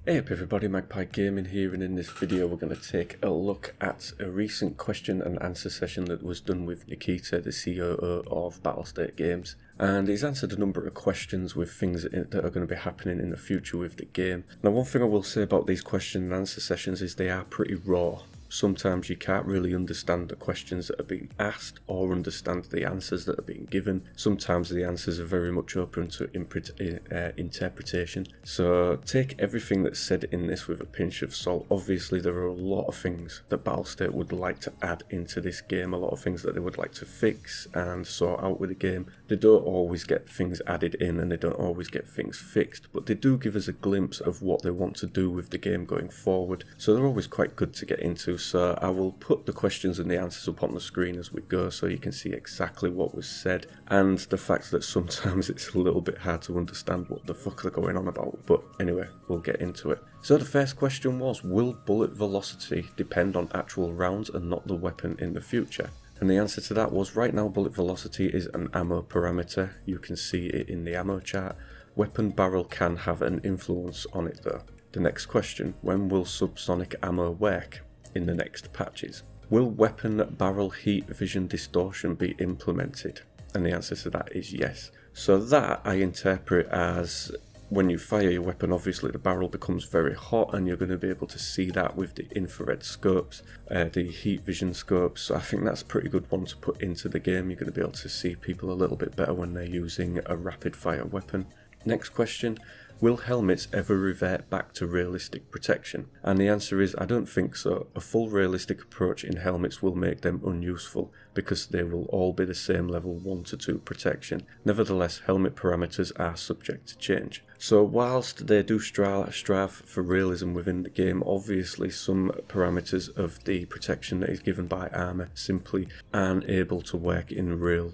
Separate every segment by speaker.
Speaker 1: Hey up everybody, Magpie Gaming here, and in this video we're going to take a look at a recent question and answer session that was done with Nikita, the COO of Battlestate Games, and he's answered a number of questions with things that are going to be happening in the future with the game. Now, one thing I will say about these question and answer sessions is they are pretty raw. Sometimes you can't really understand the questions that are being asked or understand the answers that are being given. Sometimes the answers are very much open to interpretation. So take everything that's said in this with a pinch of salt. Obviously there are a lot of things that Battlestate would like to add into this game, a lot of things that they would like to fix and sort out with the game. They don't always get things added in and they don't always get things fixed, but they do give us a glimpse of what they want to do with the game going forward. So they're always quite good to get into. So I will put the questions and the answers up on the screen as we go so you can see exactly what was said, and the fact that sometimes it's a little bit hard to understand what the fuck they're going on about. But anyway, we'll get into it. So the first question was, will bullet velocity depend on actual rounds and not the weapon in the future? And the answer to that was, right now bullet velocity is an ammo parameter. You can see it in the ammo chart. Weapon barrel can have an influence on it though. The next question, when will subsonic ammo work in the next patches? Will weapon barrel heat vision distortion be implemented? And the answer to that is yes. So that I interpret as, when you fire your weapon, obviously the barrel becomes very hot and you're going to be able to see that with the infrared scopes, the heat vision scopes. So I think that's a pretty good one to put into the game. You're going to be able to see people a little bit better when they're using a rapid fire weapon. Next question, will helmets ever revert back to realistic protection? And the answer is, I don't think so. A full realistic approach in helmets will make them unuseful because they will all be the same level 1 to 2 protection. Nevertheless, helmet parameters are subject to change. So whilst they do strive for realism within the game, obviously some parameters of the protection that is given by armor simply aren't able to work in real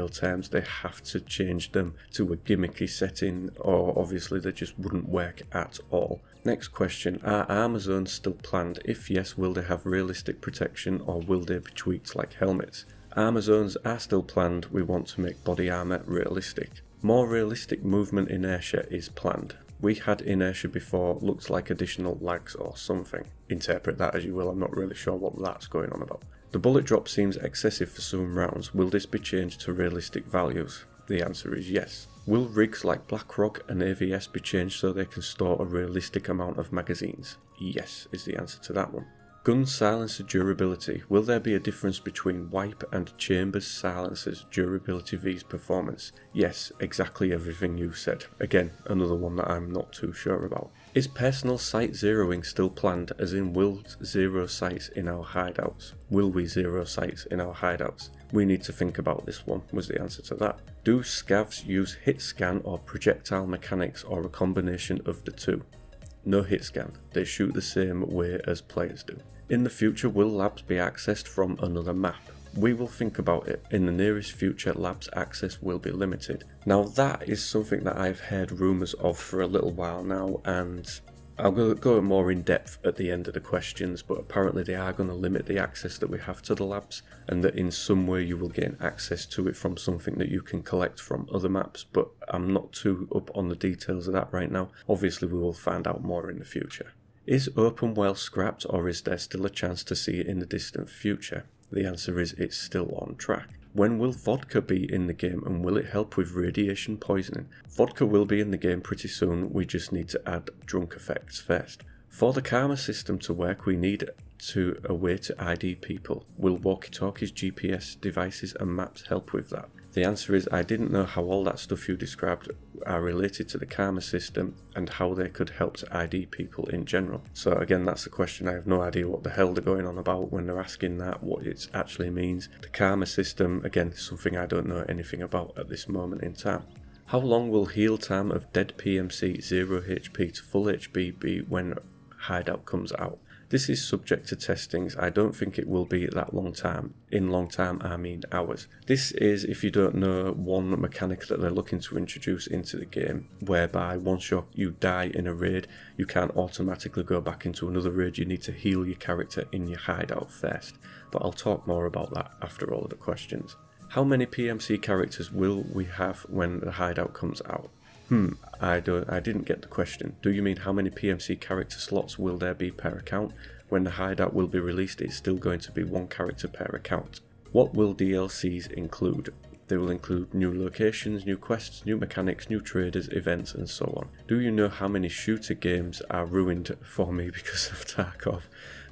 Speaker 1: terms. They have to change them to a gimmicky setting, or obviously they just wouldn't work at all. Next question, are armor zones still planned? If yes, will they have realistic protection or will they be tweaked like helmets? Armor zones are still planned. We want to make body armor realistic. More realistic movement inertia is planned. We had inertia before, looks like additional lags or something. Interpret that as you will, I'm not really sure what that's going on about. The bullet drop seems excessive for some rounds. Will this be changed to realistic values? The answer is yes. Will rigs like BlackRock and AVS be changed so they can store a realistic amount of magazines? Yes, is the answer to that one. Gun silencer durability. Will there be a difference between wipe and chambers silencers durability vs performance? Yes, exactly everything you said. Again, another one that I'm not too sure about. Is personal sight zeroing still planned, as in will zero sights in our hideouts? Will we zero sights in our hideouts? We need to think about this one, was the answer to that. Do scavs use hit scan or projectile mechanics, or a combination of the two? No hit scan, they shoot the same way as players do. In the future, will labs be accessed from another map? We will think about it. In the nearest future, labs access will be limited. Now that is something that I've heard rumours of for a little while now, and I'll go more in depth at the end of the questions, but apparently they are going to limit the access that we have to the labs, and that in some way you will gain access to it from something that you can collect from other maps, but I'm not too up on the details of that right now. Obviously we will find out more in the future. Is open world scrapped, or is there still a chance to see it in the distant future? The answer is it's still on track. When will Vodka be in the game, and will it help with radiation poisoning? Vodka will be in the game pretty soon, we just need to add drunk effects first. For the karma system to work, we need a way to ID people. Will walkie-talkies, GPS devices and maps help with that? The answer is, I didn't know how all that stuff you described are related to the karma system and how they could help to ID people in general. So again, that's a question. I have no idea what the hell they're going on about when they're asking that, what it actually means. The karma system, again, is something I don't know anything about at this moment in time. How long will heal time of dead PMC 0 HP to full HP be when hideout comes out? This is subject to testings. I don't think it will be that long time. In long time, I mean hours. This is, if you don't know, one mechanic that they're looking to introduce into the game, whereby once you die in a raid, you can't automatically go back into another raid. You need to heal your character in your hideout first. But I'll talk more about that after all of the questions. How many PMC characters will we have when the hideout comes out? I didn't get the question. Do you mean how many PMC character slots will there be per account? When the hideout will be released, it's still going to be 1 character per account. What will DLCs include? They will include new locations, new quests, new mechanics, new traders, events, and so on. Do you know how many shooter games are ruined for me because of Tarkov?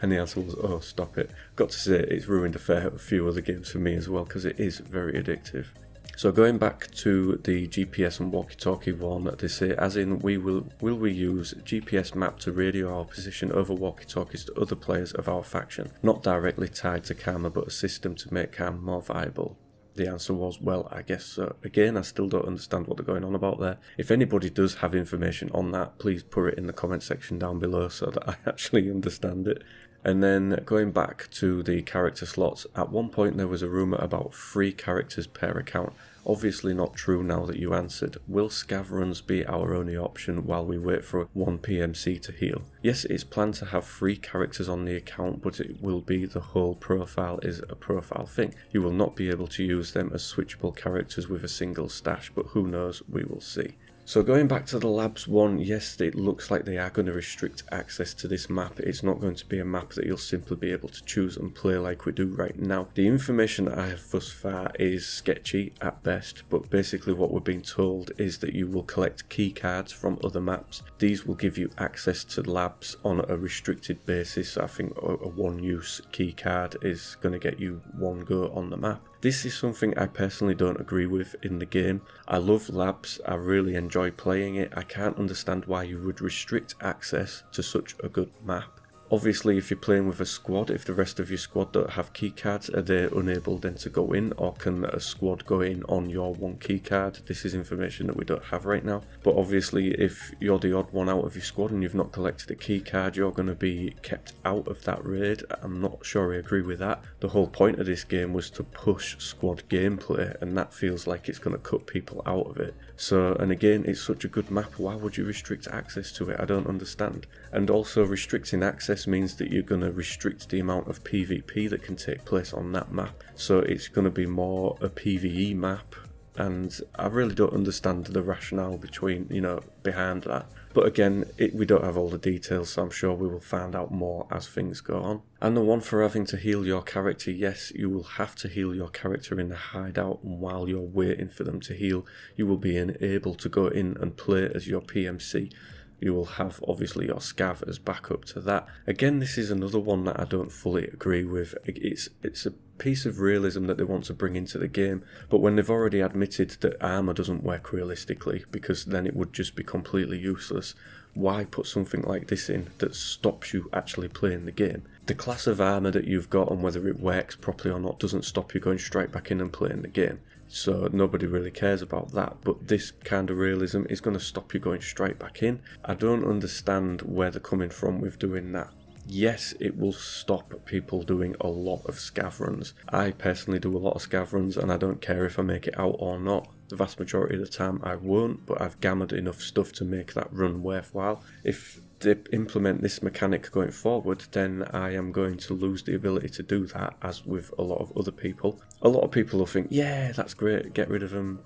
Speaker 1: And the answer was, oh, stop it. Got to say, it's ruined a fair few other games for me as well, because it is very addictive. So going back to the GPS and walkie-talkie one, they say, as in, will we use GPS map to radio our position over walkie-talkies to other players of our faction? Not directly tied to Karma, but a system to make Karma more viable. The answer was, well, I guess so. Again, I still don't understand what they're going on about there. If anybody does have information on that, please put it in the comment section down below so that I actually understand it. And then going back to the character slots, at one point there was a rumour about 3 characters per account. Obviously not true now that you answered. Will scav runs be our only option while we wait for 1 PMC to heal? Yes, it's planned to have 3 characters on the account, but it will be the whole profile is a profile thing. You will not be able to use them as switchable characters with a single stash, but who knows, we will see. So going back to the labs one, yes, it looks like they are going to restrict access to this map. It's not going to be a map that you'll simply be able to choose and play like we do right now. The information that I have thus far is sketchy at best, but basically what we're being told is that you will collect key cards from other maps. These will give you access to labs on a restricted basis. I think a one-use key card is going to get you 1 go on the map. This is something I personally don't agree with in the game. I love labs, I really enjoy playing it. I can't understand why you would restrict access to such a good map. Obviously, if you're playing with a squad, if the rest of your squad don't have keycards, are they unable then to go in, or can a squad go in on your 1 keycard? This is information that we don't have right now. But obviously, if you're the odd one out of your squad and you've not collected a keycard, you're going to be kept out of that raid. I'm not sure I agree with that. The whole point of this game was to push squad gameplay, and that feels like it's going to cut people out of it. So, and again, it's such a good map, why would you restrict access to it? I don't understand. And also, restricting access means that you're going to restrict the amount of PvP that can take place on that map. So it's going to be more a PvE map, and I really don't understand the rationale behind that. But again, we don't have all the details, so I'm sure we will find out more as things go on. And the one for having to heal your character, yes, you will have to heal your character in the hideout, and while you're waiting for them to heal, you will be able to go in and play as your PMC. You will have obviously your scav as backup to that. Again, this is another one that I don't fully agree with. It's a piece of realism that they want to bring into the game, but when they've already admitted that armor doesn't work realistically, because then it would just be completely useless, why put something like this in that stops you actually playing the game? The class of armor that you've got and whether it works properly or not doesn't stop you going straight back in and playing the game. So nobody really cares about that, but this kind of realism is going to stop you going straight back in. I don't understand where they're coming from with doing that. Yes, it will stop people doing a lot of scav runs. I personally do a lot of scav runs, and I don't care if I make it out or not. The vast majority of the time I won't, but I've gathered enough stuff to make that run worthwhile. If they implement this mechanic going forward, then I am going to lose the ability to do that, as with a lot of other people. A lot of people will think, yeah, that's great, get rid of them.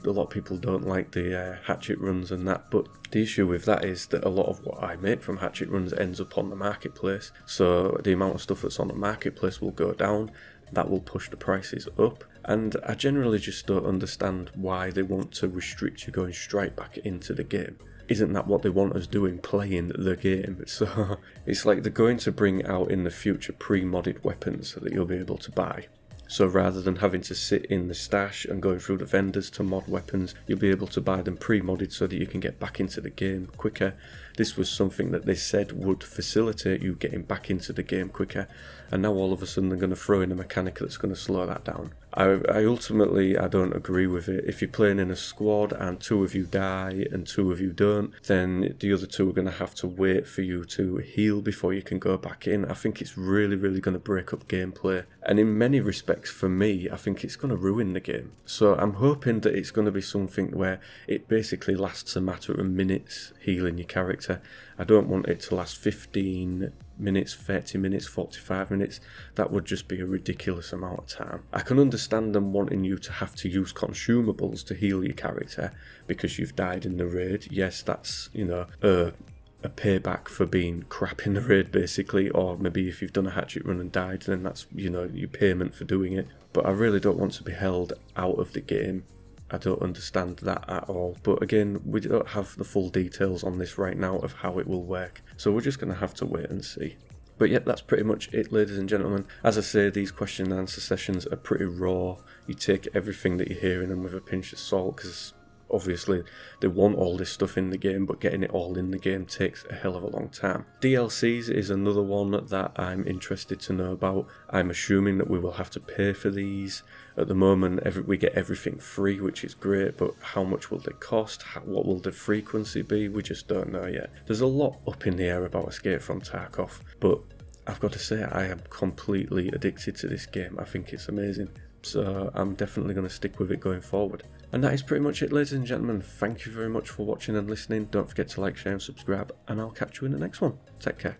Speaker 1: A lot of people don't like the hatchet runs and that, but the issue with that is that a lot of what I make from hatchet runs ends up on the marketplace, so the amount of stuff that's on the marketplace will go down. That will push the prices up, and I generally just don't understand why they want to restrict you going straight back into the game. Isn't that what they want us doing, playing the game? So it's like they're going to bring out in the future pre-modded weapons that you'll be able to buy. So rather than having to sit in the stash and going through the vendors to mod weapons, you'll be able to buy them pre-modded so that you can get back into the game quicker. This was something that they said would facilitate you getting back into the game quicker, and now all of a sudden they're going to throw in a mechanic that's going to slow that down. I ultimately don't agree with it. If you're playing in a squad and 2 of you die and 2 of you don't, then the other 2 are going to have to wait for you to heal before you can go back in. I think it's really going to break up gameplay, and in many respects for me, I think it's going to ruin the game. So I'm hoping that it's going to be something where it basically lasts a matter of minutes healing your character. I don't want it to last 15 minutes, 30 minutes, 45 minutes. That would just be a ridiculous amount of time. I can understand them wanting you to have to use consumables to heal your character because you've died in the raid. Yes, that's, you know, a payback for being crap in the raid basically, or maybe if you've done a hatchet run and died, then that's, you know, your payment for doing it. But I really don't want to be held out of the game. I don't understand that at all. But again, we don't have the full details on this right now of how it will work, so we're just going to have to wait and see. But yeah, that's pretty much it, ladies and gentlemen. As I say, these question and answer sessions are pretty raw. You take everything that you hear in them with a pinch of salt, because obviously they want all this stuff in the game, but getting it all in the game takes a hell of a long time. DLCs is another one that I'm interested to know about. I'm assuming that we will have to pay for these. At the moment, we get everything free, which is great, but how much will they cost? What will the frequency be? We just don't know yet. There's a lot up in the air about Escape from Tarkov, but I've got to say, I am completely addicted to this game. I think it's amazing, so I'm definitely going to stick with it going forward. And that is pretty much it, ladies and gentlemen. Thank you very much for watching and listening. Don't forget to like, share and subscribe, and I'll catch you in the next one. Take care.